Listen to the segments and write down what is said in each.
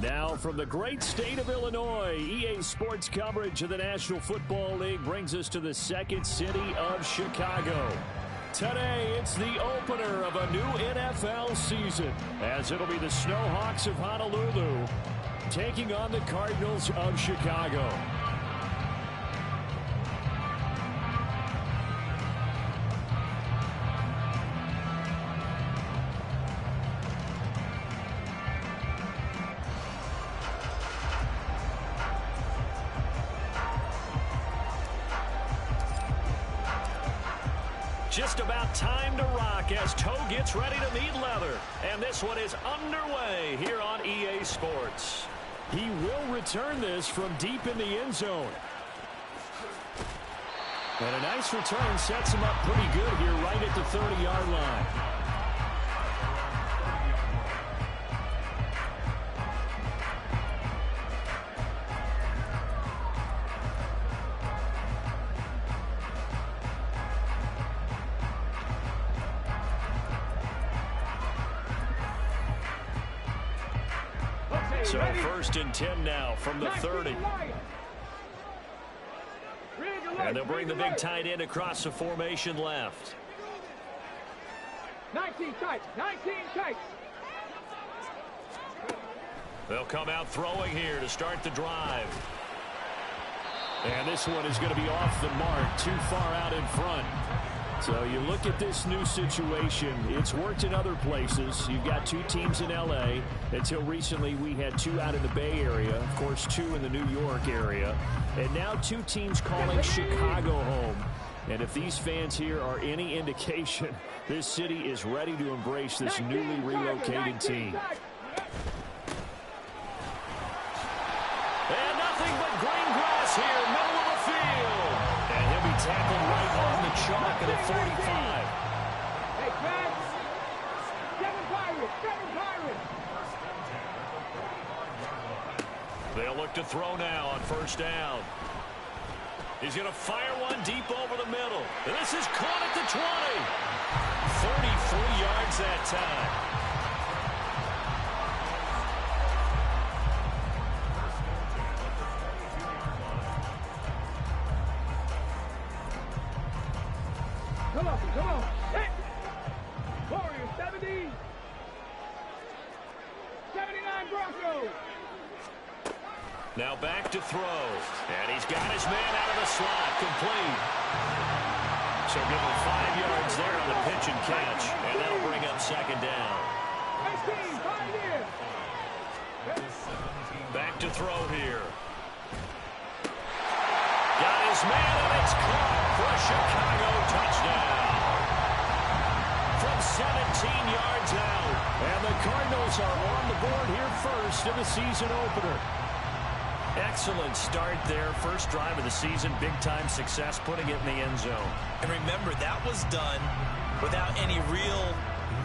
Now from the great state of Illinois, EA Sports coverage of the National Football League brings us to the second city of Chicago. Today, it's the opener of a new NFL season, as it'll be the Snowhawks of Honolulu taking on the Cardinals of Chicago. Just about time to rock as toe gets ready to meet leather. And this one is underway here on EA Sports. He will return this from deep in the end zone. And a nice return sets him up pretty good here right at the 30-yard line. So first and 10 now from the 30. And they'll bring the big tight end across the formation left. 19 tight, 19 tight. They'll come out throwing here to start the drive. And this one is going to be off the mark, too far out in front. So you look at this new situation. It's worked in other places. You've got two teams in L.A. Until recently, we had two out in the Bay Area. Of course, two in the New York area. And now two teams calling Chicago home. And if these fans here are any indication, this city is ready to embrace this newly relocated team. And nothing but green grass here, middle of the field. And he'll be tackled right on the chalk at the 45. Hey, Fans! Seven Pirates! They'll look to throw now on first down. He's going to fire one deep over the middle. And this is caught at the 20. 33 yards that time. Come on. Hey! Warriors, 70. 79 Broncos. Now back to throw. And he's got his man out of the slot. Complete. So give him 5 yards there on the pitch and catch. And that'll bring up second down. 18, 5 years. Back to throw here. Got his man, and it's caught for a Chicago touchdown. From 17 yards out. And the Cardinals are on the board here first in the season opener. Excellent start there. First drive of the season. Big-time success putting it in the end zone. And remember, that was done without any real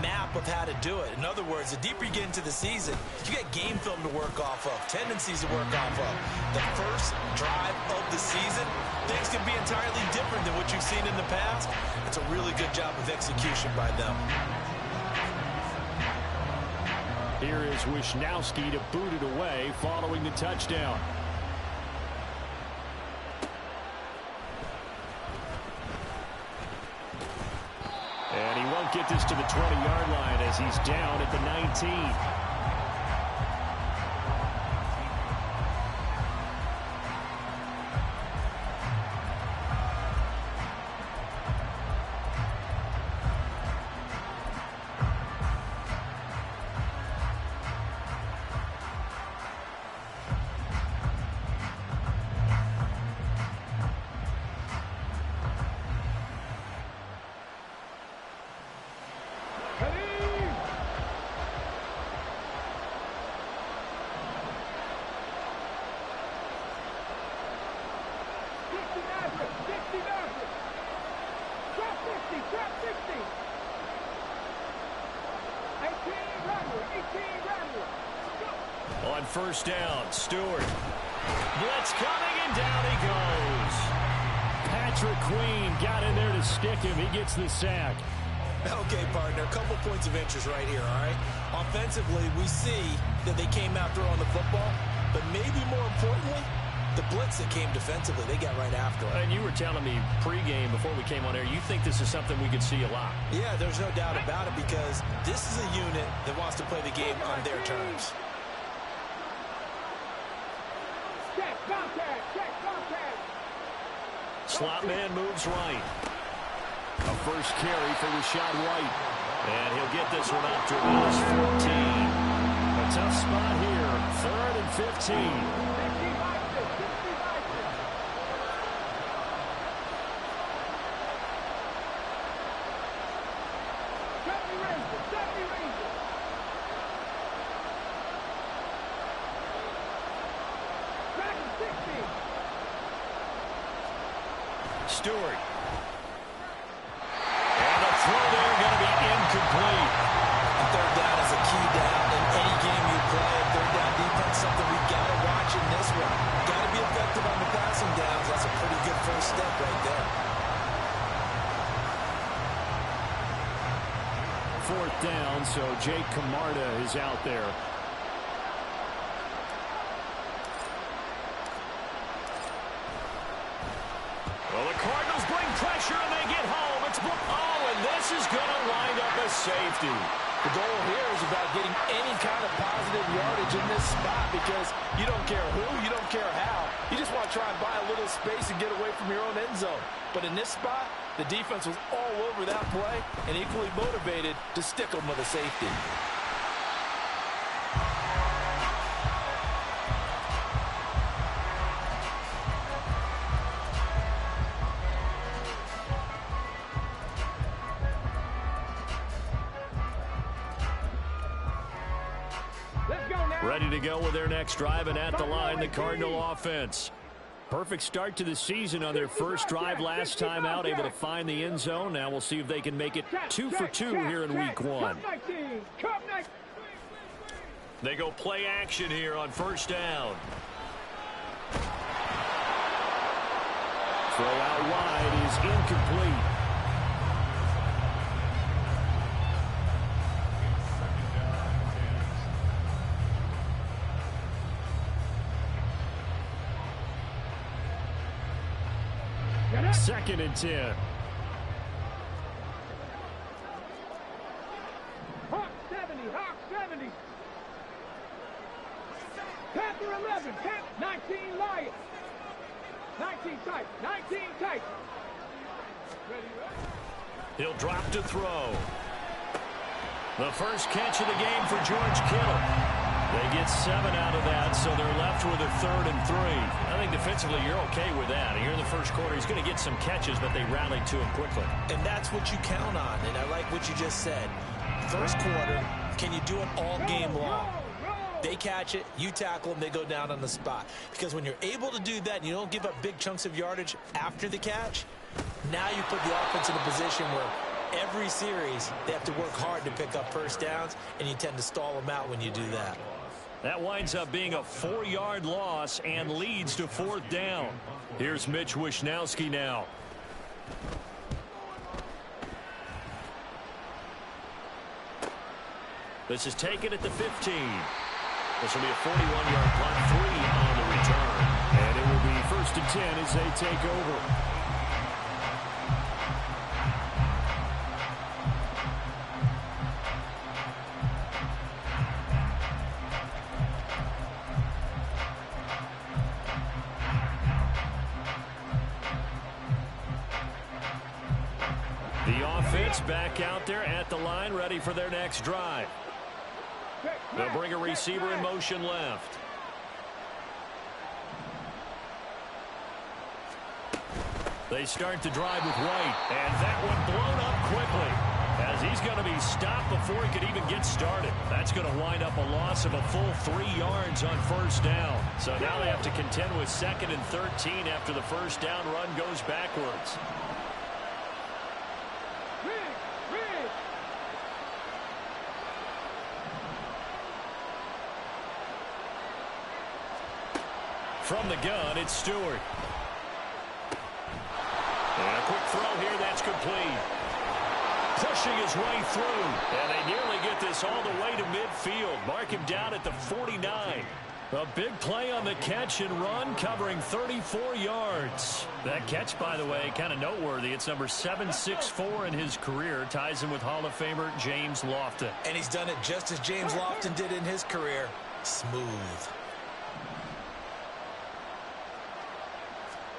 map of how to do it. In other words, the deeper you get into the season, you get game film to work off of, tendencies to work off of. The first drive of the season, things can be entirely different than what you've seen in the past. It's a really good job of execution by them. Here is Wisnowski to boot it away following the touchdown. And he won't get this to the 20-yard line as he's down at the 19. On first down, Stewart. Blitz coming, and down he goes. Patrick Queen got in there to stick him. He gets the sack. Okay, partner, a couple points of interest right here, all right? Offensively, we see that they came out throwing the football, but maybe more importantly, the blitz that came defensively, they got right after it. And you were telling me pregame before we came on air, you think this is something we could see a lot. Yeah, there's no doubt about it because this is a unit that wants to play the game on their terms. Check, contact, check, contact. Slot man moves right. A first carry for Rashad White. And he'll get this one up to about his 14. A tough spot here. 3rd and 15. Stewart. And a throw there going to be incomplete. Third down is a key down in any game you play. Third down defense, something we got to watch in this one. Got to be effective on the passing downs. That's a pretty good first step right there. 4th down, so Jake Camarda is out there. Well, the Cardinals bring pressure and they get home. It's and this is going to wind up a safety. The goal here is about getting any kind of positive yardage in this spot because you don't care who, you don't care how. You just want to try and buy a little space and get away from your own end zone. But in this spot, the defense was all over that play and equally motivated to stick them with a safety. Ready to go with their next drive, and at the line, the Cardinal offense. Perfect start to the season on their first drive last time out, able to find the end zone. Now we'll see if they can make it 2 for 2 here in week 1. They go play action here on 1st down. Throw out wide is incomplete. Second and 10. Hawk 70, Hawk 70. Panther 11, 19 Lions. 19 tight, 19 tight. He'll drop to throw. The first catch of the game for George Kittle. They get 7 out of that, so they're left with a 3rd and 3. I think defensively you're okay with that. Here in the first quarter, he's going to get some catches, but they rallied to him quickly. And that's what you count on, and I like what you just said. First quarter, can you do it all game long? They catch it, you tackle them, they go down on the spot. Because when you're able to do that and you don't give up big chunks of yardage after the catch, now you put the offense in a position where every series they have to work hard to pick up first downs, and you tend to stall them out when you do that. That winds up being a 4-yard loss and leads to 4th down. Here's Mitch Wishnowsky now. This is taken at the 15. This will be a 41-yard punt, 3 on the return. And it will be 1st and 10 as they take over. The offense back out there at the line, ready for their next drive. They'll bring a receiver in motion left. They start the drive with White, and that one blown up quickly as he's going to be stopped before he could even get started. That's going to wind up a loss of a full 3 yards on 1st down. So now they have to contend with 2nd and 13 after the 1st down run goes backwards. From the gun, it's Stewart. And a quick throw here, that's complete. pushing his way through. And they nearly get this all the way to midfield. Mark him down at the 49. A big play on the catch and run, covering 34 yards. That catch, by the way, kind of noteworthy. It's number 764 in his career. Ties him with Hall of Famer James Lofton. And he's done it just as James Lofton did in his career. Smooth.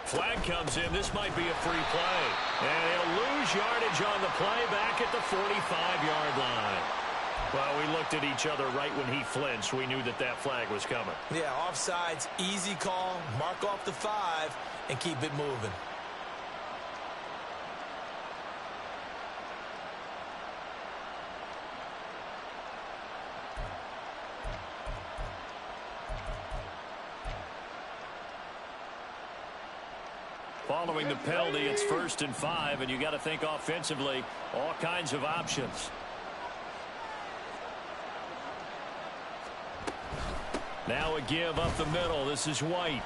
Flag comes in. This might be a free play. And he'll lose yardage on the play back at the 45-yard line. Well, we looked at each other right when he flinched. We knew that that flag was coming. Yeah, offsides, easy call. Mark off the 5 and keep it moving. Following the penalty, it's 1st and 5, and you got to think offensively, all kinds of options. Now a give up the middle. This is White.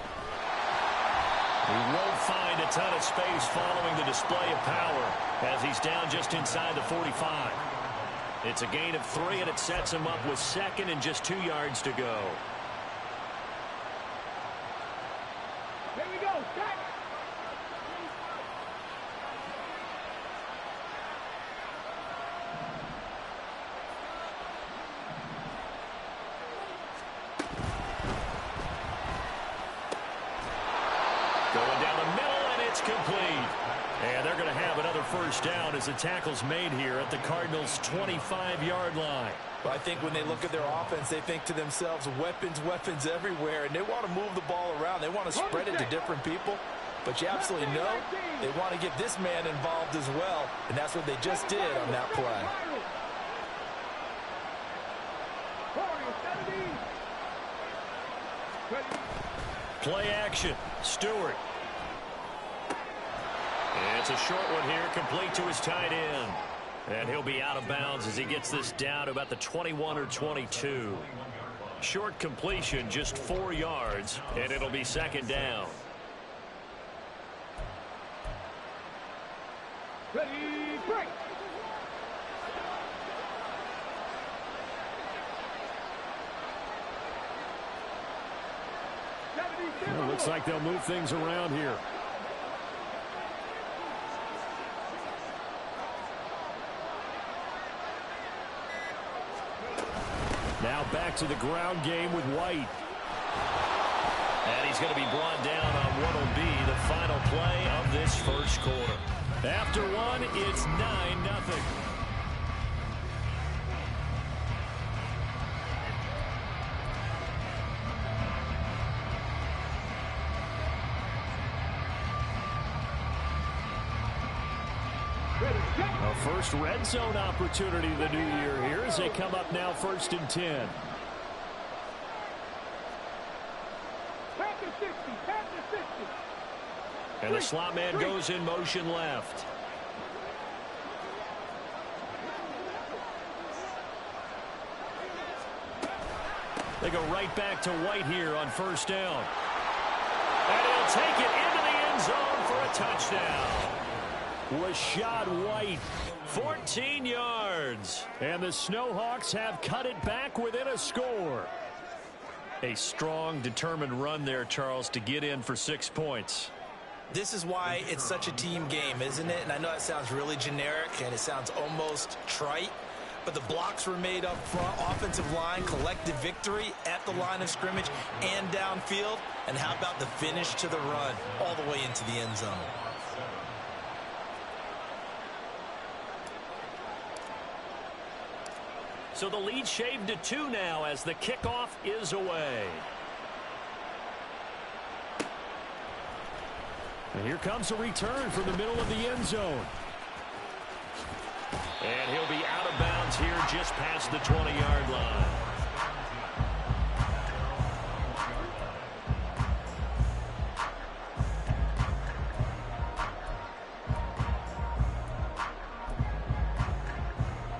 He won't find a ton of space following the display of power as he's down just inside the 45. It's a gain of 3, and it sets him up with 2nd and just 2 yards to go. Here we go, set. Going down the middle, and it's complete. And they're going to have another 1st down as the tackle's made here at the Cardinals' 25-yard line. Well, I think when they look at their offense, they think to themselves, weapons, weapons everywhere, and they want to move the ball around. They want to spread it to different people. But you absolutely know they want to get this man involved as well, and that's what they just did on that play. Play action. Stewart. And it's a short one here, complete to his tight end. And he'll be out of bounds as he gets this down to about the 21 or 22. Short completion, just 4 yards, and it'll be 2nd down. Ready, break. Well, looks like they'll move things around here. Now back to the ground game with White. And he's going to be brought down on what will be the final play of this 1st quarter. After one, it's 9-0. A first red zone opportunity of the new year here as they come up now 1st and 10. And the slot man goes in motion left. They go right back to White here on 1st down. And he'll take it into the end zone for a touchdown. Rashad White, 14 yards. And the Snowhawks have cut it back within a score. A strong, determined run there, Charles, to get in for 6 points. This is why it's such a team game, isn't it? And I know that sounds really generic and it sounds almost trite, but the blocks were made up front, offensive line, collective victory at the line of scrimmage and downfield. And how about the finish to the run all the way into the end zone? So the lead shaved to 2 now as the kickoff is away. And here comes a return from the middle of the end zone. And he'll be out of bounds here just past the 20-yard line.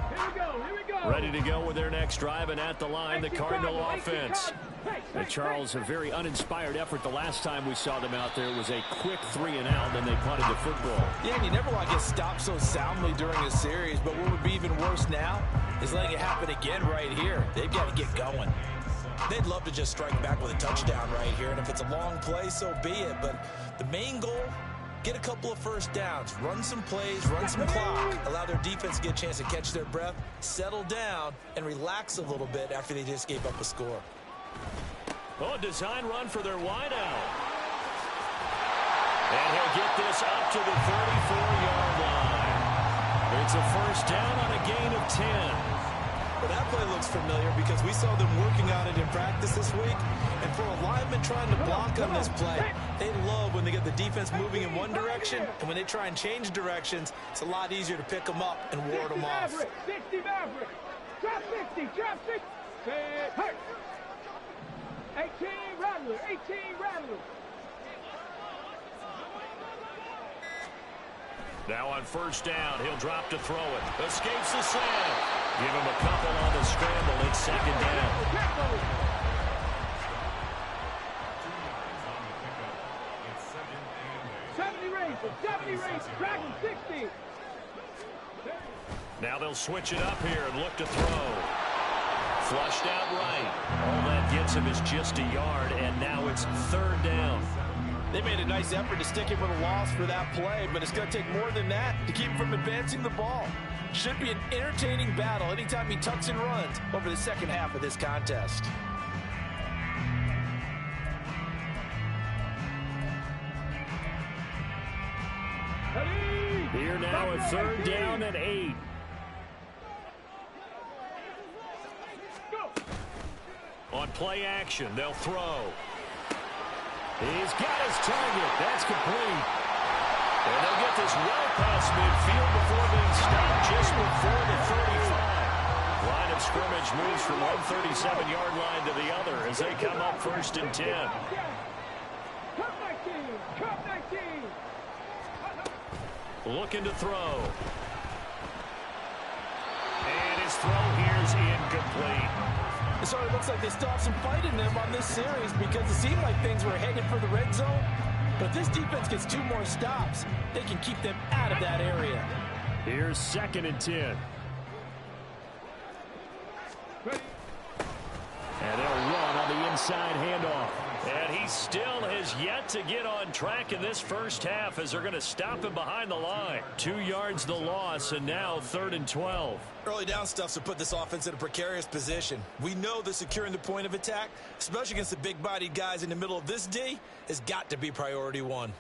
Here we go. Ready to go with their next drive, and at the line, the Cardinal offense. And Charles, a very uninspired effort the last time we saw them out there. It was a quick 3-and-out, then they punted the football. Yeah, and you never want to get stopped so soundly during a series, but what would be even worse now is letting it happen again right here. They've got to get going. They'd love to just strike back with a touchdown right here, and if it's a long play, so be it. But the main goal, get a couple of first downs, run some plays, run some clock, allow their defense to get a chance to catch their breath, settle down, and relax a little bit after they just gave up a score. Oh, design run for their wideout. And he'll get this up to the 34-yard line. It's a first down on a gain of 10. Well, that play looks familiar because we saw them working on it in practice this week. And for a lineman trying to block on this play, they love when they get the defense moving in one direction. And when they try and change directions, it's a lot easier to pick them up and ward them off. 60 Maverick. Drop 60. Drop 60. Hurt. 18 Rattler. 18 Rattler. Now on first down, he'll drop to throw it. Escapes the slam. Give him a couple on the scramble. It's second down. 70 race. Dragon 60. Now they'll switch it up here and look to throw. Flushed out right. All that gets him is just a yard, and now it's third down. They made a nice effort to stick him with a loss for that play, but it's going to take more than that to keep him from advancing the ball. Should be an entertaining battle anytime he tucks and runs over the second half of this contest. Here now at third down and 8. On play action, they'll throw. He's got his target. That's complete. And they'll get this well past midfield before being stopped just before the 35. Line of scrimmage moves from one 37-yard line to the other as they come up first and 10. Cup 19. Cup 19. Looking to throw. And his throw here is incomplete. So it looks like they still have some fight in them on this series because it seemed like things were headed for the red zone. But if this defense gets 2 more stops, they can keep them out of that area. Here's second and 10. And they'll run on the inside handoff. And he still has yet to get on track in this first half as they're going to stop him behind the line. 2 yards the loss, and now third and 12. Early down stuffs to put this offense in a precarious position. We know that securing the point of attack, especially against the big-bodied guys in the middle of this D, has got to be priority 1.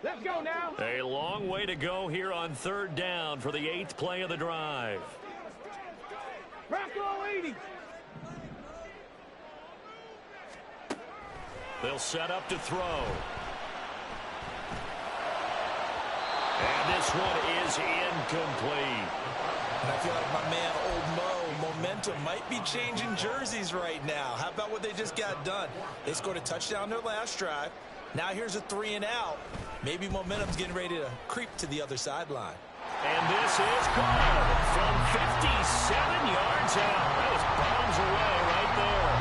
Let's go now. A long way to go here on third down for the 8th play of the drive. Rocco 80. They'll set up to throw. And this one is incomplete. And I feel like my man, Old Mo, momentum might be changing jerseys right now. How about what they just got done? They scored a touchdown their last drive. Now here's a 3-and-out. Maybe momentum's getting ready to creep to the other sideline. And this is good from 57 yards out. That was bombs away right there.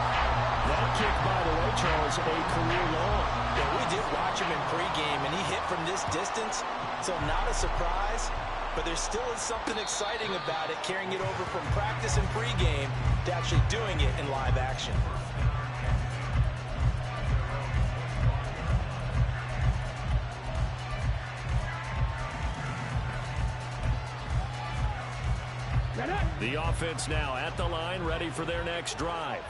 That kick, by the way, Charles, a career long. Yeah, we did watch him in pregame, and he hit from this distance, so not a surprise. But there still is something exciting about it, carrying it over from practice and pregame to actually doing it in live action. The offense now at the line, ready for their next drive.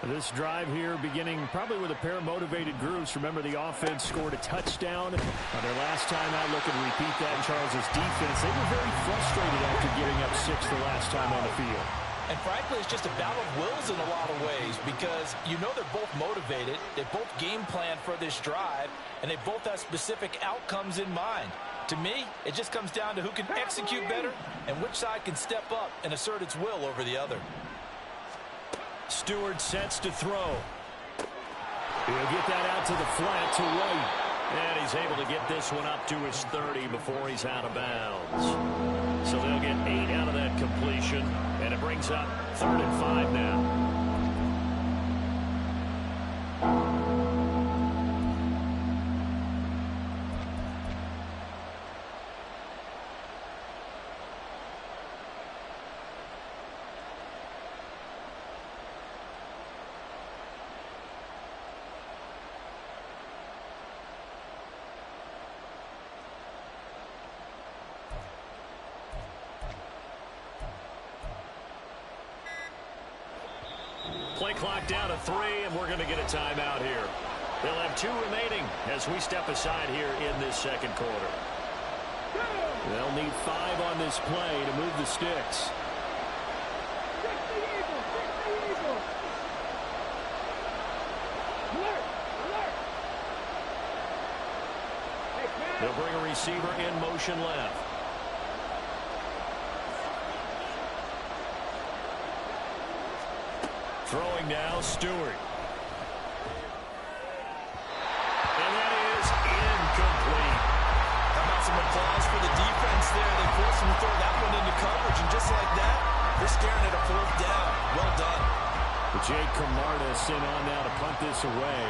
This drive here beginning probably with a pair of motivated groups. Remember, the offense scored a touchdown on their last time out. Look and repeat that in Charles's defense. They were very frustrated after giving up 6 the last time on the field. And frankly, it's just a battle of wills in a lot of ways because you know they're both motivated, they both game plan for this drive, and they both have specific outcomes in mind. To me, it just comes down to who can execute better and which side can step up and assert its will over the other. Stewart sets to throw. He'll get that out to the flat to White. And he's able to get this one up to his 30 before he's out of bounds. So they'll get 8 out of that completion, and it brings up 3rd and 5 now. Play clock down to 3, and we're going to get a timeout here. They'll have 2 remaining as we step aside here in this second quarter. They'll need 5 on this play to move the sticks. They'll bring a receiver in motion left. Throwing now, Stewart. And that is incomplete. How about some applause for the defense there? They forced him to throw that one into coverage, and just like that, they're staring at a 4th down. Well done. Jake Camardas in on now to punt this away.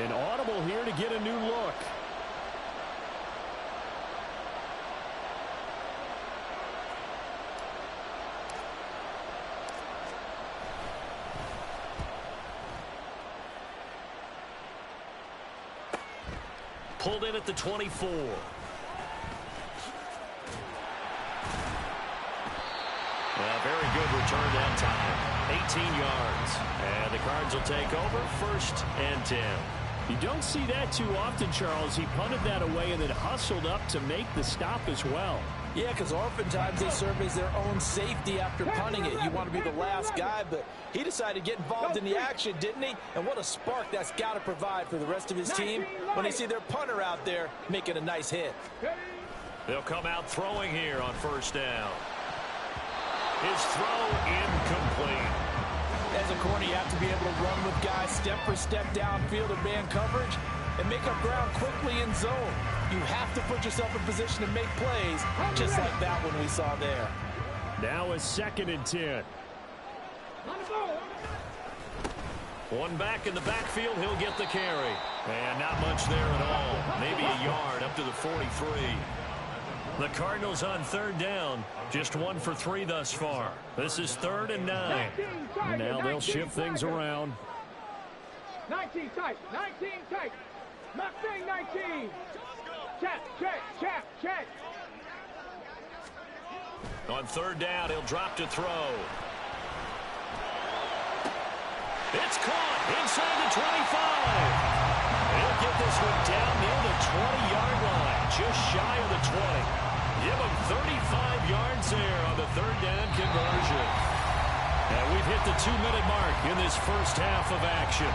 An audible here to get a new look. Pulled in at the 24. Very good return that time. 18 yards. And the Cards will take over 1st and 10. You don't see that too often, Charles. He punted that away and then hustled up to make the stop as well. Yeah, because oftentimes they serve as their own safety after punting it. You want to be the last guy, but he decided to get involved in the action, didn't he? And what a spark that's got to provide for the rest of his team when they see their punter out there making a nice hit. They'll come out throwing here on 1st down. His throw incomplete. As a corner, you have to be able to run with guys step for step downfield in man coverage and make up ground quickly in zone. You have to put yourself in position to make plays, just like that one we saw there. Now a 2nd and 10. One back in the backfield, he'll get the carry. And not much there at all. Maybe a yard up to the 43. The Cardinals on 3rd down. Just 1 for 3 thus far. This is 3rd and 9. And now they'll shift things around. 19 tight. 19 tight. Not saying 19. Check. On 3rd down, he'll drop to throw. It's caught inside the 25. He'll get this one down near the 20-yard line, just shy of the 20. Give him 35 yards there on the 3rd down conversion. And we've hit the 2-minute mark in this first half of action.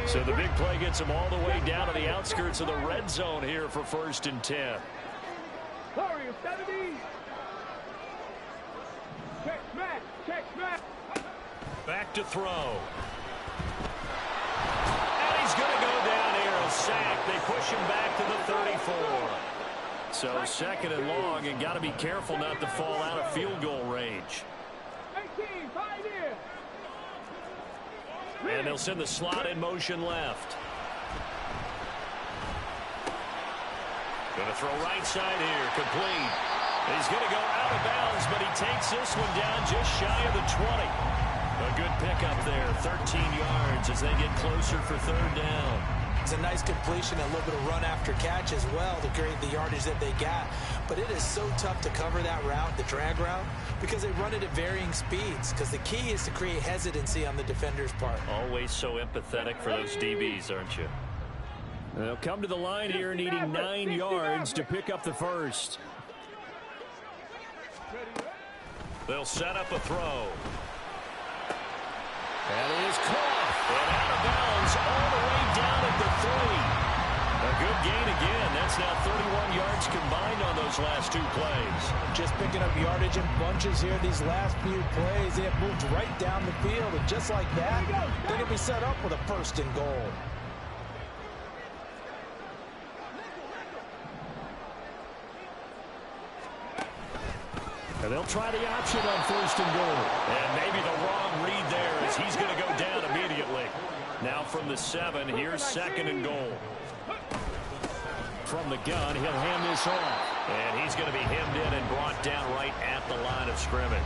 So the big play gets them all the way down to the outskirts of the red zone here for 1st and 10. Warriors 70. Check smash. Back to throw. And he's going to go down here, a sack. They push him back to the 34. So 2nd and long, and got to be careful not to fall out of field goal range. 18, find in. And they'll send the slot in motion left. Going to throw right side here, complete. He's going to go out of bounds, but he takes this one down just shy of the 20. A good pickup there, 13 yards as they get closer for 3rd down. It's a nice completion, a little bit of run after catch as well to create the yardage that they got. But it is so tough to cover that route, the drag route, because they run it at varying speeds. Because the key is to create hesitancy on the defender's part. Always so empathetic for those DBs, aren't you? They'll come to the line here needing 9 yards to pick up the 1st. They'll set up a throw. And it is caught. And out of bounds all the way down at the 3. A good gain again. That's now 31 yards combined on those last two plays. Just picking up yardage in bunches here. These last few plays, they have moved right down the field. And just like that, they're going to be set up with a 1st and goal. And they'll try the option on 1st and goal. And maybe the wrong read there as he's going to go down immediately. Now from the 7, here's 2nd and goal. From the gun, he'll hand this off. And he's going to be hemmed in and brought down right at the line of scrimmage.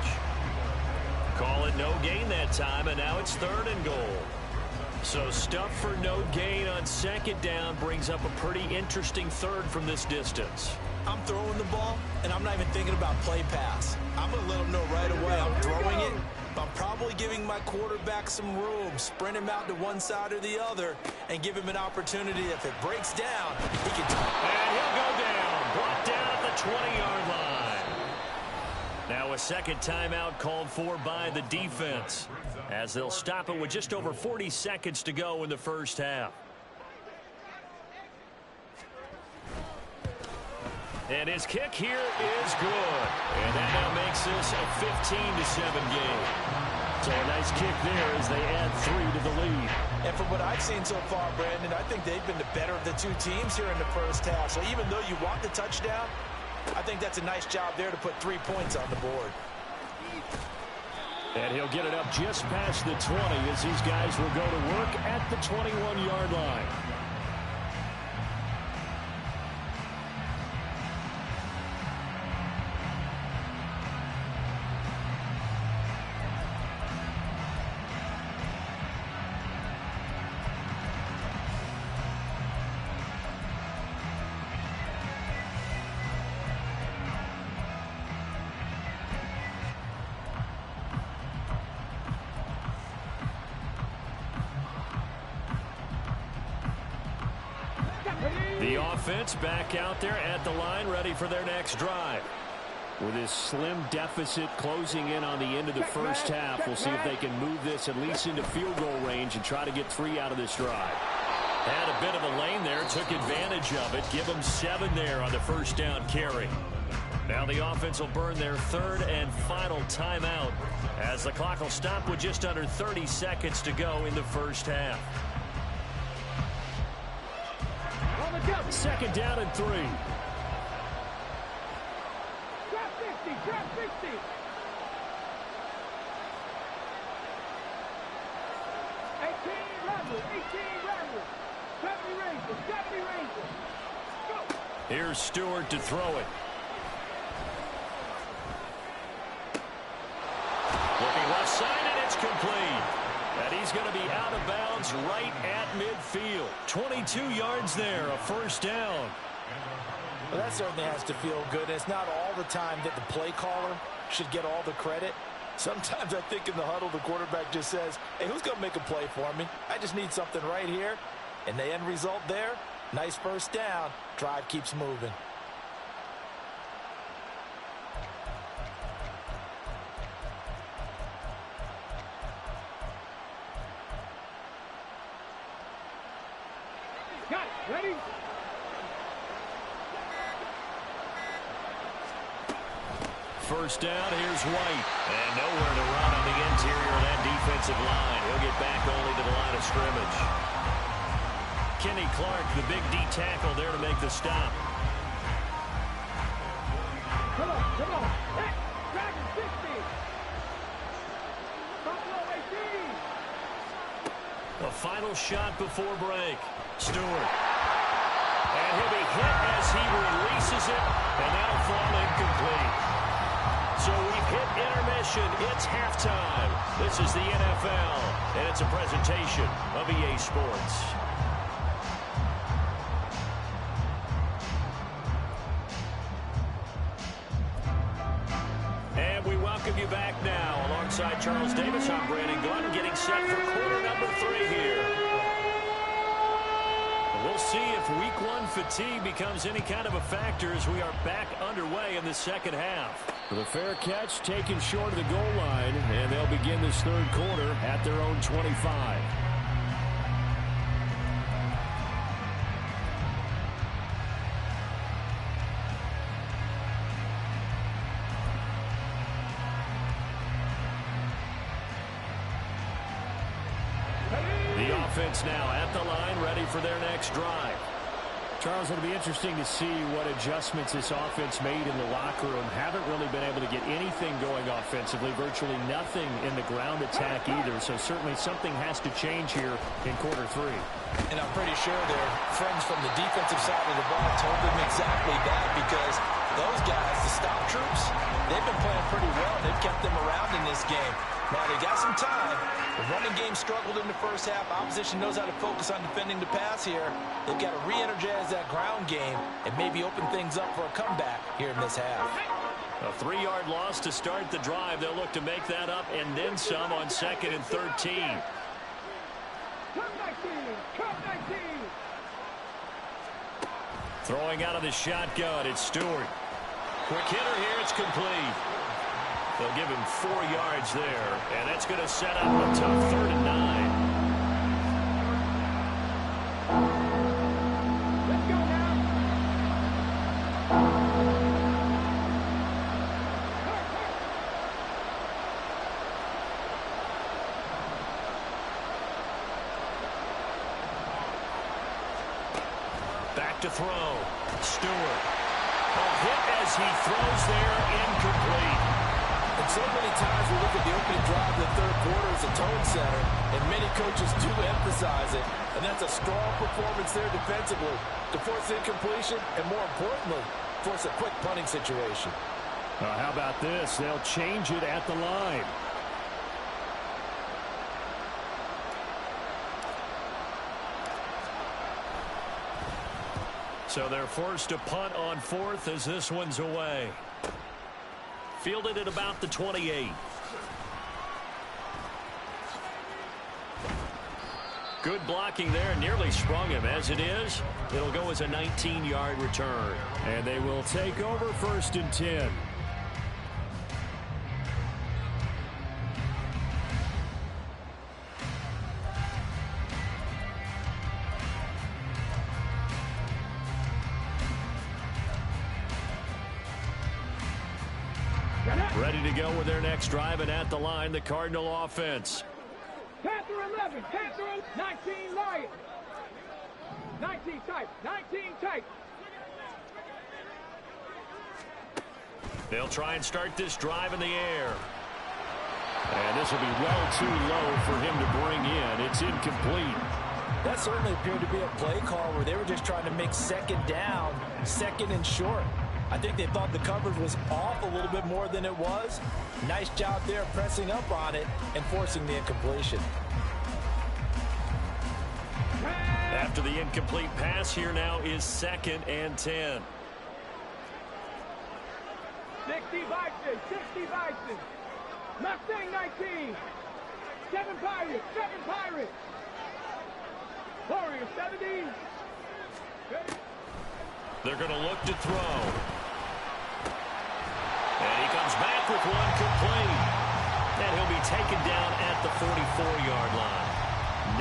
Call it no gain that time, and now it's 3rd and goal. So stuff for no gain on 2nd down brings up a pretty interesting 3rd from this distance. I'm throwing the ball, and I'm not even thinking about play pass. I'm going to let them know right away I'm throwing it. But I'm probably giving my quarterback some room, sprint him out to one side or the other, and give him an opportunity. If it breaks down, he can... And he'll go down, brought down at the 20-yard line. Now a 2nd timeout called for by the defense, as they'll stop it with just over 40 seconds to go in the 1st half. And his kick here is good. And that now makes this a 15-7 game. So a nice kick there as they add 3 to the lead. And from what I've seen so far, Brandon, I think they've been the better of the two teams here in the 1st half. So even though you want the touchdown, I think that's a nice job there to put 3 points on the board. And he'll get it up just past the 20 as these guys will go to work at the 21-yard line. The offense back out there at the line, ready for their next drive. With this slim deficit closing in on the end of the 1st half, we'll see if they can move this at least into field goal range and try to get 3 out of this drive. Had a bit of a lane there, took advantage of it. Give them 7 there on the 1st down carry. Now the offense will burn their 3rd and final timeout as the clock will stop with just under 30 seconds to go in the 1st half. 2nd down and 3. Drop 50, drop 50. 18 Rebels, 18 Rebels. 70 Rangers, 70 Rangers. Go. Here's Stewart to throw it. Looking left side, and it's complete. And he's going to be out of bounds right at midfield. 22 yards there, a 1st down. Well, that certainly has to feel good. It's not all the time that the play caller should get all the credit. Sometimes I think in the huddle, the quarterback just says, hey, who's going to make a play for me? I just need something right here. And the end result there, nice 1st down. Drive keeps moving. Got it. Ready? First down, here's White. And nowhere to run on the interior of that defensive line. He'll get back only to the line of scrimmage. Kenny Clark, the big D tackle there to make the stop. Come on, come on. Hey, Dragon 60. Buffalo 18. A final shot before break. Stewart. And he'll be hit as he releases it, and that'll fall incomplete. So we've hit intermission. It's halftime. This is the NFL, and it's a presentation of EA Sports. And we welcome you back now. Alongside Charles Davis, I'm Brandon Gunn, getting set for quarter number 3 here. We'll see if week 1 fatigue becomes any kind of a factor as we are back underway in the 2nd half. The fair catch taken short of the goal line, and they'll begin this 3rd quarter at their own 25. offense now at the line, ready for their next drive. Charles, it'll be interesting to see what adjustments this offense made in the locker room. Haven't really been able to get anything going offensively, virtually nothing in the ground attack either. So certainly something has to change here in quarter 3. And I'm pretty sure their friends from the defensive side of the ball told them exactly that, because those guys, the stop troops, they've been playing pretty well. They've kept them around in this game. Now, they got some time. The running game struggled in the first half. Opposition knows how to focus on defending the pass here. They've got to re-energize that ground game and maybe open things up for a comeback here in this half. A 3-yard loss to start the drive. They'll look to make that up and then some on 2nd and 13. Come 19. Throwing out of the shotgun, it's Stewart. Quick hitter here, it's complete. They'll give him 4 yards there, and that's going to set up a tough 3rd and 9. Let's go now. Back to throw. Stewart. A hit as he throws there, incomplete. And so many times we look at the opening drive of the third quarter as a tone setter, and many coaches do emphasize it. And that's a strong performance there defensively to force incompletion and, more importantly, force a quick punting situation. How about this? They'll change it at the line. So they're forced to punt on 4th as this one's away. Fielded at about the 28. Good blocking there, nearly sprung him. As it is, it'll go as a 19-yard return. And they will take over 1st and 10. Ready to go with their next drive, and at the line, the Cardinal offense. Panther 11, Panther 19, Lions. 19 tight, 19 tight. They'll try and start this drive in the air. And this will be well too low for him to bring in. It's incomplete. That certainly appeared to be a play call where they were just trying to make 2nd down, 2nd and short. I think they thought the coverage was off a little bit more than it was. Nice job there pressing up on it and forcing the incompletion. After the incomplete pass, here now is 2nd and 10. 60 Bison, 60 Bison. Mustang 19. 7 Pirates, 7 Pirates. Warriors 70. They're going to look to throw. And he comes back with one complete. And he'll be taken down at the 44-yard line.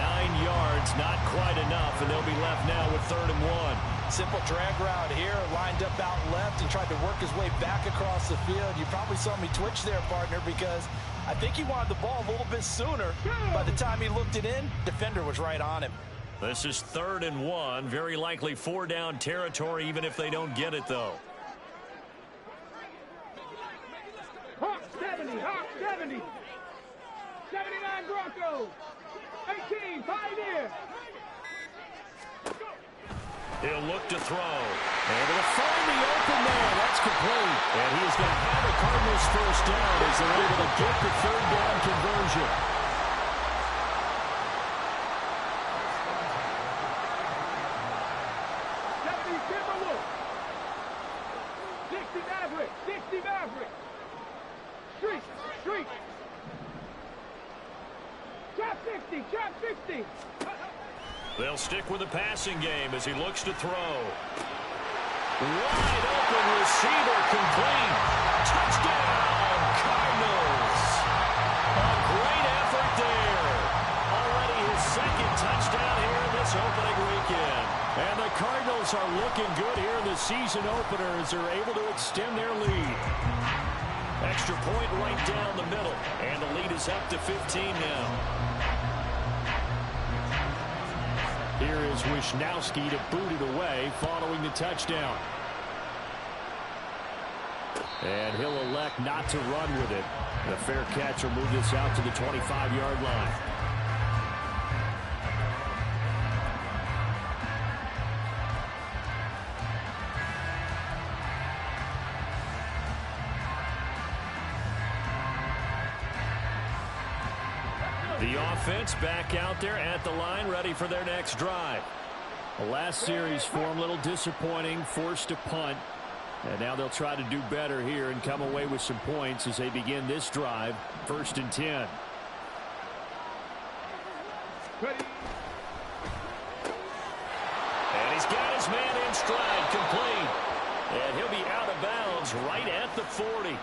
9 yards, not quite enough, and they'll be left now with 3rd and 1. Simple drag route here, lined up out left and tried to work his way back across the field. You probably saw me twitch there, partner, because I think he wanted the ball a little bit sooner. By the time he looked it in, defender was right on him. This is 3rd and 1. Very likely 4-down territory, even if they don't get it, though. Hawk 70, Hawk 70. 79 Broncos. 18, Pioneer. He'll look to throw. Able to find the open man. That's complete. And he is going to have the Cardinals 1st down as they're able to get the 3rd down conversion. 60 Maverick. Street, street. Trap 60, trap 60. They'll stick with the passing game as he looks to throw. Wide open receiver, complete. Touchdown, Cardinals. A great effort there. Already his 2nd touchdown here in this opening weekend. And the Cardinals are looking good here in the season opener as they're able to extend their lead. Extra point right down the middle. And the lead is up to 15 now. Here is Wisnowski to boot it away following the touchdown. And he'll elect not to run with it. The fair catch will move this out to the 25-yard line. The offense back out there at the line, ready for their next drive. The last series for them, a little disappointing, forced to punt. And now they'll try to do better here and come away with some points as they begin this drive, 1st and 10. And he's got his man in stride, complete. And he'll be out of bounds right at the 40.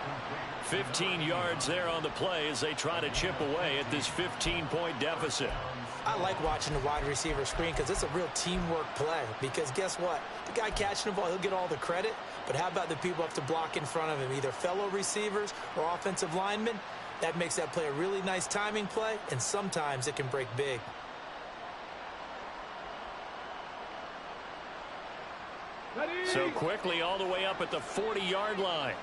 15 yards there on the play as they try to chip away at this 15-point deficit. I like watching the wide receiver screen because it's a real teamwork play. Because guess what? The guy catching the ball, he'll get all the credit. But how about the people up to block in front of him, either fellow receivers or offensive linemen? That makes that play a really nice timing play, and sometimes it can break big. So quickly all the way up at the 40-yard line.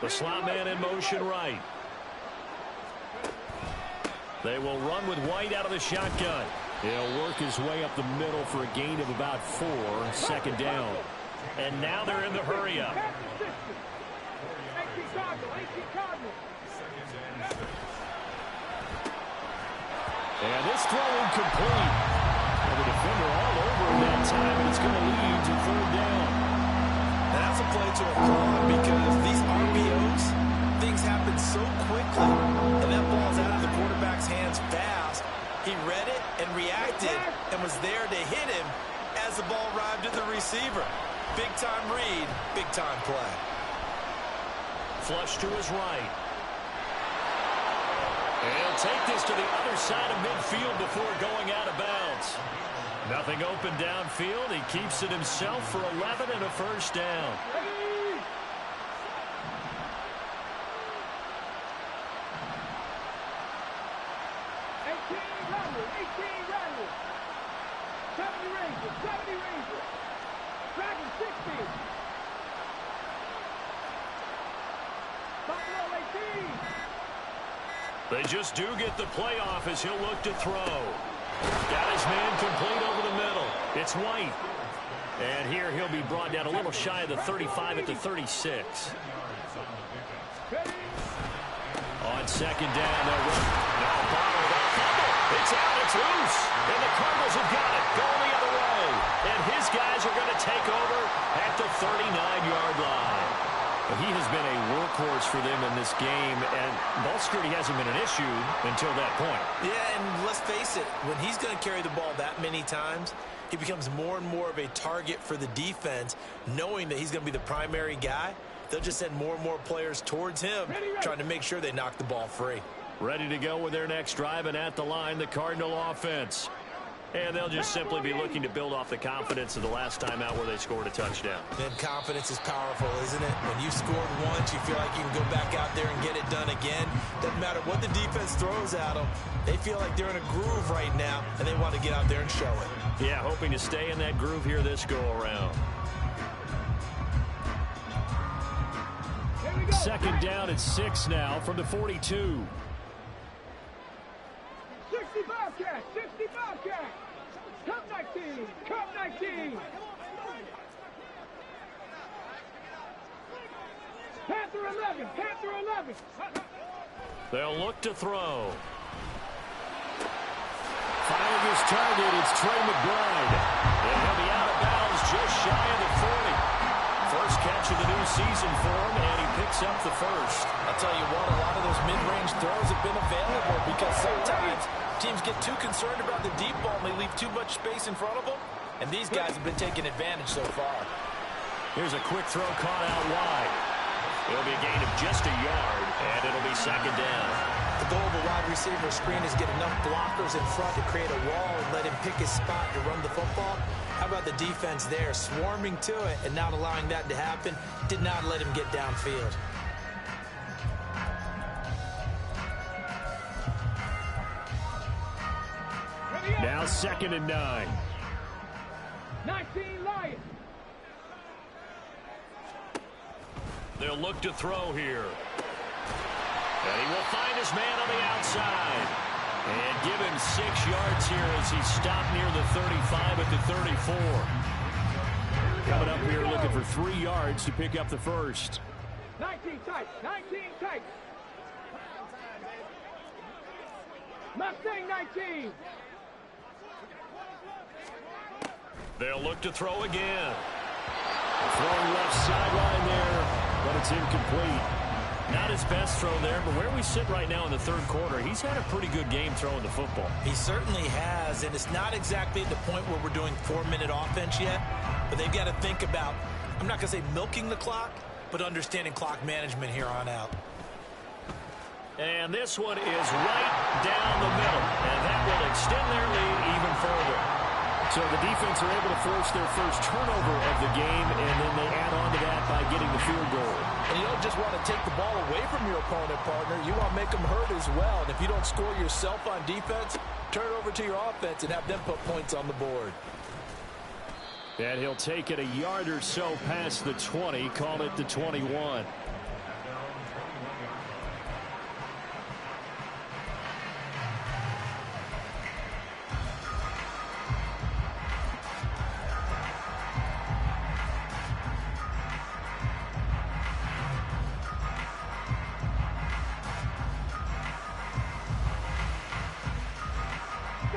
The slot man in motion right. They will run with White out of the shotgun. He'll work his way up the middle for a gain of about 4, 2nd down. And now they're in the hurry-up. And this throw incomplete. And the defender all over him that time, and it's going to lead to 3rd down. And that's a play to applaud because these RPOs, things happen so quickly. And that ball's out of the quarterback's hands fast. He read it and reacted and was there to hit him as the ball arrived at the receiver. Big-time read, big-time play. Flush to his right. And he'll take this to the other side of midfield before going out of bounds. Nothing open downfield. He keeps it himself for 11 and a 1st down. They just do get the playoff as he'll look to throw. Got his man complete over the middle. It's White. And here he'll be brought down a little shy of the 35 at the 36. On 2nd down, they'll run. Now bottle that fumble. It's out, it's loose. And the Cardinals have got it. Going the other way. And his guys are going to take over at the 39-yard line. He has been a workhorse for them in this game, and ball security hasn't been an issue until that point. Yeah, and let's face it, when he's going to carry the ball that many times, he becomes more and more of a target for the defense, knowing that he's going to be the primary guy. They'll just send more and more players towards him, trying to make sure they knock the ball free. Ready to go with their next drive, and at the line, the Cardinal offense. And they'll just simply be looking to build off the confidence of the last time out where they scored a touchdown. And confidence is powerful, isn't it? When you've scored once, you feel like you can go back out there and get it done again. Doesn't matter what the defense throws at them. They feel like they're in a groove right now, and they want to get out there and show it. Yeah, hoping to stay in that groove here this go-around. 2nd down at 6 now from the 42. 60 Bobcats, 60 Bobcats. Come 19, come 19. Panther 11, Panther 11. They'll look to throw. Finding his target, it's Trey McBride. And he'll be out of bounds just shy of the 40. First catch of the new season for him, and he picks up the first. I'll tell you what, a lot of those mid-range throws have been available because sometimes teams get too concerned about the deep ball and they leave too much space in front of them, and these guys have been taking advantage so far. Here's a quick throw caught out wide. It'll be a gain of just a yard, and it'll be 2nd down. The goal of a wide receiver screen is get enough blockers in front to create a wall and let him pick his spot to run the football. How about the defense there, swarming to it and not allowing that to happen? Did not let him get downfield. A 2nd and 9. 19 Lions. They'll look to throw here. And he will find his man on the outside. And give him 6 yards here as he stopped near the 35 at the 34. Coming up here looking for 3 yards to pick up the first. 19 tight. 19 tight. Mustang 19. They'll look to throw again. Throwing left sideline there, but it's incomplete. Not his best throw there, but where we sit right now in the 3rd quarter, he's had a pretty good game throwing the football. He certainly has, and it's not exactly at the point where we're doing 4-minute offense yet, but they've got to think about, I'm not going to say milking the clock, but understanding clock management here on out. And this one is right down the middle, and that will extend their lead even further. So the defense are able to force their first turnover of the game, and then they add on to that by getting the field goal. And you don't just want to take the ball away from your opponent, partner. You want to make them hurt as well. And if you don't score yourself on defense, turn it over to your offense and have them put points on the board. And he'll take it a yard or so past the 20, call it the 21.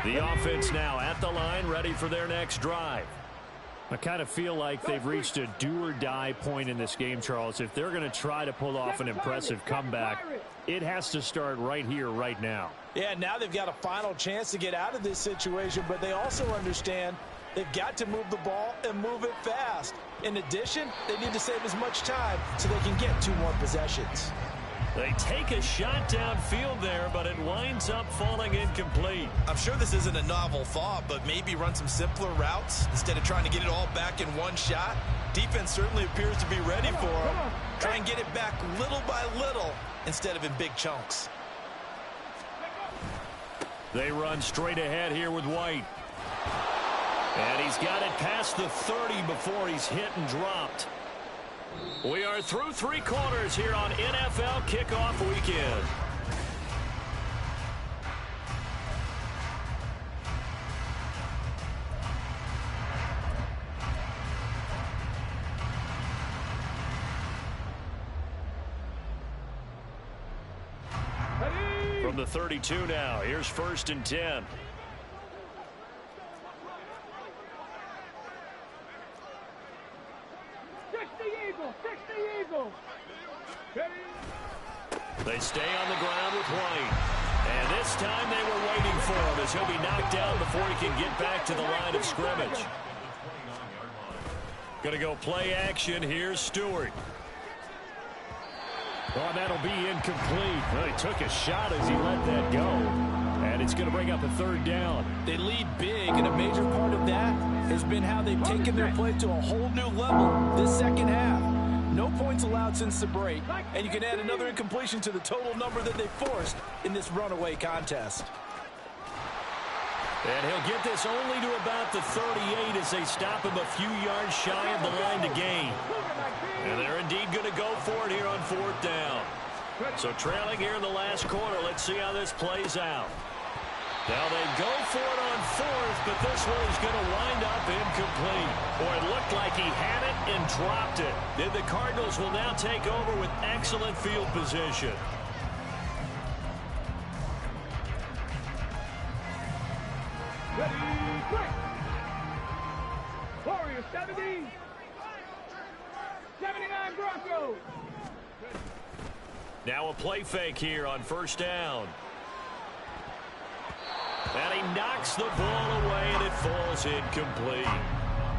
The offense now at the line, ready for their next drive. I kind of feel like they've reached a do-or-die point in this game, Charles. If they're going to try to pull off an impressive comeback, it has to start right here, right now. Yeah, now they've got a final chance to get out of this situation, but they also understand they've got to move the ball and move it fast. In addition, they need to save as much time so they can get 2 more possessions. They take a shot downfield there, but it winds up falling incomplete. I'm sure this isn't a novel thought, but maybe run some simpler routes instead of trying to get it all back in one shot. Defense certainly appears to be ready for them. Try and get it back little by little instead of in big chunks. They run straight ahead here with White. And he's got it past the 30 before he's hit and dropped. We are through 3 quarters here on NFL Kickoff Weekend. From the 32 now, here's 1st and 10. They stay on the ground with White. And this time they were waiting for him as he'll be knocked down before he can get back to the line of scrimmage. Going to go play action. Here's Stewart. Well, that'll be incomplete. Well, he took a shot as he let that go. And it's going to bring up a 3rd down. They lead big, and a major part of that has been how they've taken their play to a whole new level this second half. No points allowed since the break, and you can add another incompletion to the total number that they forced in this runaway contest. And he'll get this only to about the 38 as they stop him a few yards shy of the line to gain. And they're indeed going to go for it here on 4th down. So trailing here in the last quarter, let's see how this plays out. Now they go for it on 4th, but this one is going to wind up incomplete. Or it looked like he had it and dropped it. Then the Cardinals will now take over with excellent field position. Ready, break. Warriors 70. 79 Broncos. Now a play fake here on 1st down. And he knocks the ball away, and it falls incomplete.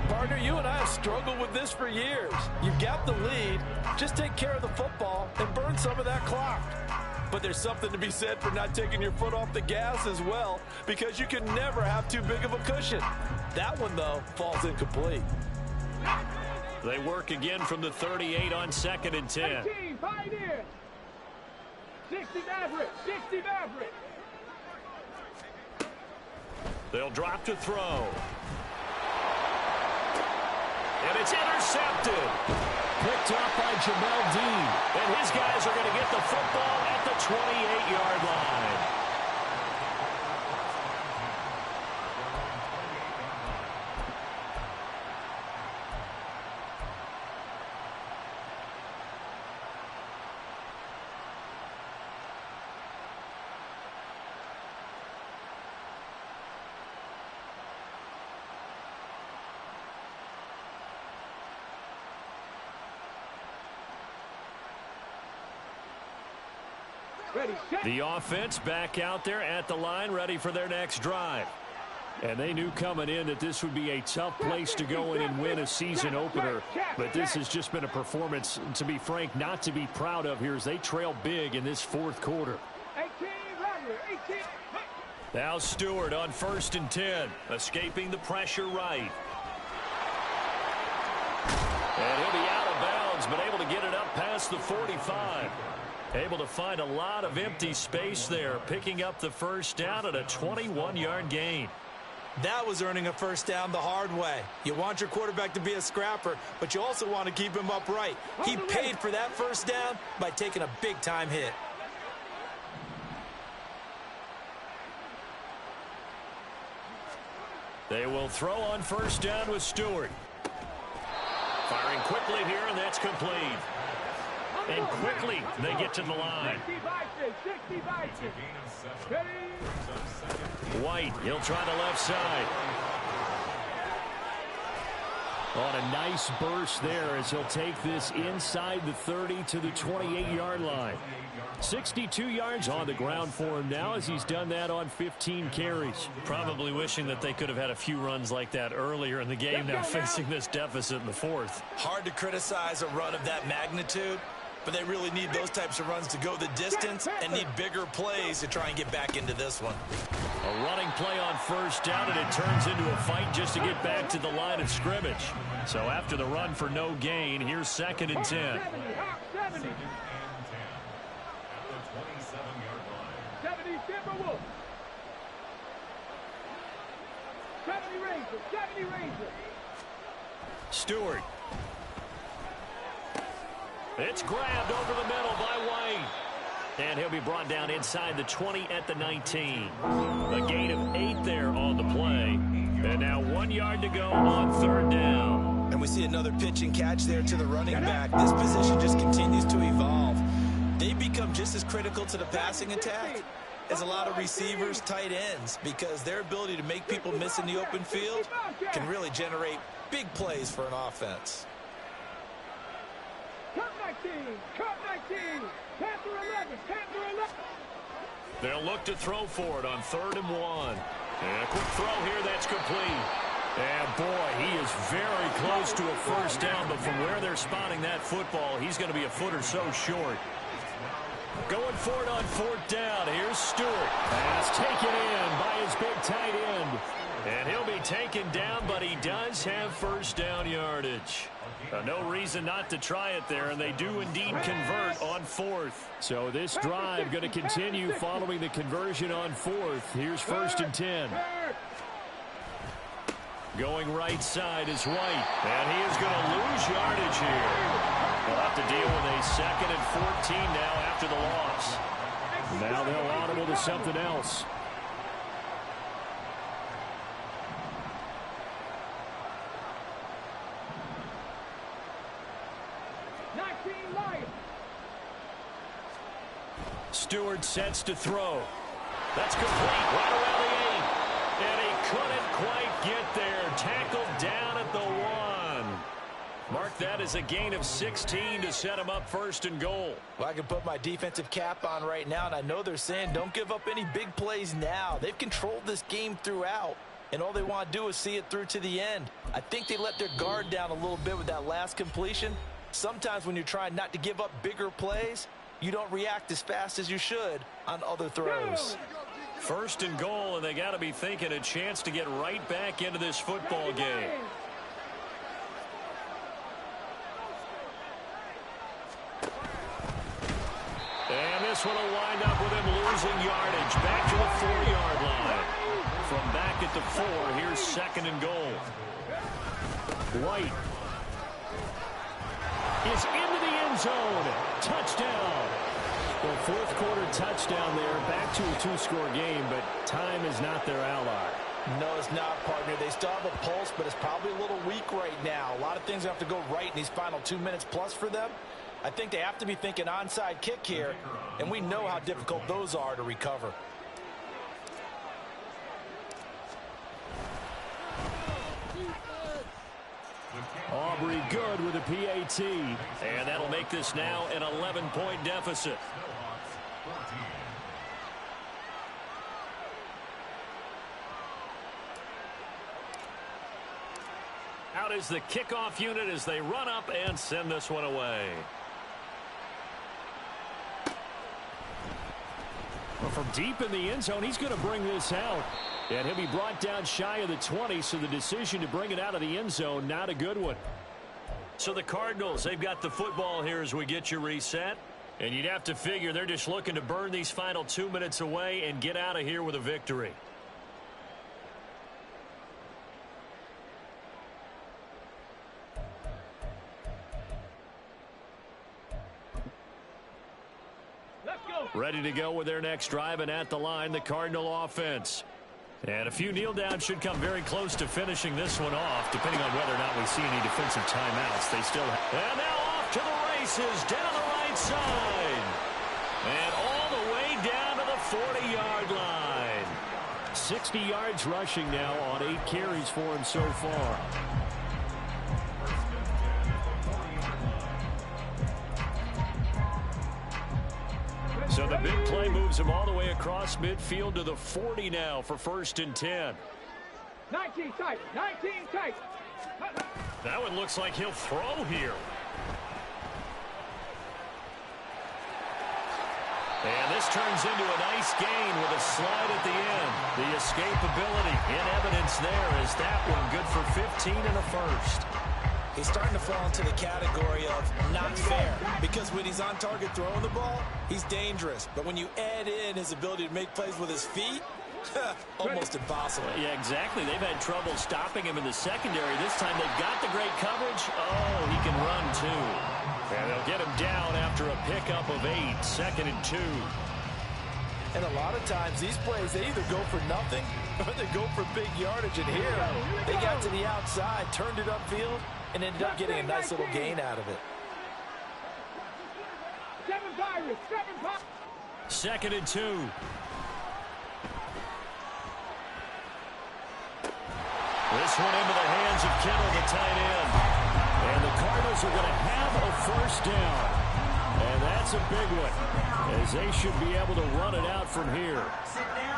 Partner, you and I have struggled with this for years. You've got the lead. Just take care of the football and burn some of that clock. But there's something to be said for not taking your foot off the gas as well, because you can never have too big of a cushion. That one, though, falls incomplete. They work again from the 38 on 2nd and 10. 18, Pioneer. 60 Maverick, 60 Maverick. They'll drop to throw. And it's intercepted. Picked up by Jamel Dean. And his guys are going to get the football at the 28-yard line. The offense back out there at the line, ready for their next drive. And they knew coming in that this would be a tough place to go in and win a season opener. But this has just been a performance, to be frank, not to be proud of here as they trail big in this fourth quarter. 18. Now Stewart on 1st and 10, escaping the pressure right. And he'll be out of bounds, but able to get it up past the 45. Able to find a lot of empty space there, picking up the first down at a 21-yard gain. That was earning a first down the hard way. You want your quarterback to be a scrapper, but you also want to keep him upright. He paid for that first down by taking a big-time hit. They will throw on 1st down with Stewart. Firing quickly here, and that's complete. And quickly they get to the line. White, he'll try the left side. On a nice burst there as he'll take this inside the 30 to the 28-yard line. 62 yards on the ground for him now as he's done that on 15 carries. Probably wishing that they could have had a few runs like that earlier in the game, now facing this deficit in the fourth. Hard to criticize a run of that magnitude, but they really need those types of runs to go the distance and need bigger plays to try and get back into this one. A running play on 1st down, and it turns into a fight just to get back to the line of scrimmage. So after the run for no gain, here's 2nd and 10. 70 Rangers. Stewart. It's grabbed over the middle by White. And he'll be brought down inside the 20 at the 19. A gain of 8 there on the play. And now 1 yard to go on 3rd down. And we see another pitch and catch there to the running back. This position just continues to evolve. They become just as critical to the passing attack as a lot of receivers, tight ends, because their ability to make people miss in the open field can really generate big plays for an offense. Cut 19, Panther 11. They'll look to throw for it on 3rd and 1. And a quick throw here, that's complete. And boy, he is very close to a first down, but from where they're spotting that football, he's going to be a foot or so short. Going for it on 4th down. Here's Stewart. Pass taken in by his big tight end. And he'll be taken down, but he does have first down yardage. No reason not to try it there, and they do indeed convert on 4th. So this drive going to continue following the conversion on 4th. Here's 1st and 10. Going right side is White, and he is going to lose yardage here. They'll have to deal with a 2nd and 14 now after the loss. Now they'll audible to something else. Stewart sets to throw. That's complete right around the 8. And he couldn't quite get there. Tackled down at the 1. Mark that as a gain of 16 to set him up 1st and goal. Well, I can put my defensive cap on right now, and I know they're saying don't give up any big plays now. They've controlled this game throughout, and all they want to do is see it through to the end. I think they let their guard down a little bit with that last completion. Sometimes when you're trying not to give up bigger plays, you don't react as fast as you should on other throws. 1st and goal, and they got to be thinking a chance to get right back into this football game. And this one will wind up with him losing yardage back to the 4-yard line. From back back at the 4. Here's 2nd and goal. White is into the end zone. Touchdown. Well, fourth quarter touchdown there. Back to a 2-score game, but time is not their ally. No, it's not, partner. They still have a pulse, but it's probably a little weak right now. A lot of things have to go right in these final 2 minutes plus for them. I think they have to be thinking onside kick here, and we know how difficult those are to recover. Aubrey good with a PAT. And that'll make this now an 11-point deficit. Out is the kickoff unit as they run up and send this one away. Well, from deep in the end zone, he's going to bring this out. And he'll be brought down shy of the 20, so the decision to bring it out of the end zone, not a good one. So the Cardinals, they've got the football here as we get you reset. And you'd have to figure they're just looking to burn these final 2 minutes away and get out of here with a victory. Ready to go with their next drive, and at the line, the Cardinal offense. And a few kneel downs should come very close to finishing this one off, depending on whether or not we see any defensive timeouts. They still have. And now off to the races, down the right side. And all the way down to the 40-yard line. 60 yards rushing now on 8 carries for him so far. So the big play moves him all the way across midfield to the 40 now for 1st and 10. 19 tight, 19 tight. That one looks like he'll throw here. And this turns into a nice gain with a slide at the end. The escapability in evidence there is that one good for 15 and a first. He's starting to fall into the category of not fair, because when he's on target throwing the ball, he's dangerous. But when you add in his ability to make plays with his feet, almost impossible. Yeah, exactly. They've had trouble stopping him in the secondary. This time they've got the great coverage. Oh, he can run too. And they'll get him down after a pickup of 8, 2nd and 2. And a lot of times these plays, they either go for nothing or they go for big yardage. And here, they got to the outside, turned it upfield, and ended up getting a nice little gain out of it. 2nd and 2. This one into the hands of Kittle, the tight end. And the Cardinals are going to have a first down. And that's a big one, as they should be able to run it out from here. Sit down.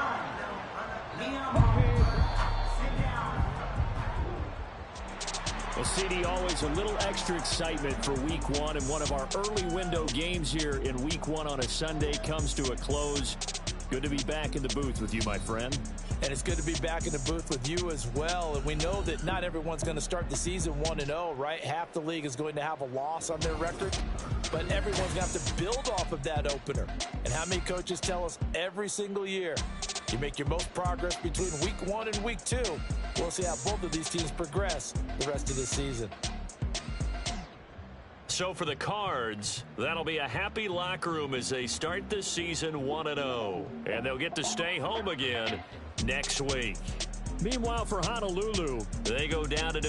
Well, CD, always a little extra excitement for Week 1, and one of our early window games here in Week 1 on a Sunday comes to a close. Good to be back in the booth with you, my friend. And it's good to be back in the booth with you as well. And we know that not everyone's going to start the season 1-0, right? Half the league is going to have a loss on their record. But everyone's going to have to build off of that opener. And how many coaches tell us every single year, you make your most progress between Week 1 and Week 2. We'll see how both of these teams progress the rest of this season. So for the Cards, that'll be a happy locker room as they start this season 1-0. And they'll get to stay home again next week. Meanwhile, for Honolulu, they go down to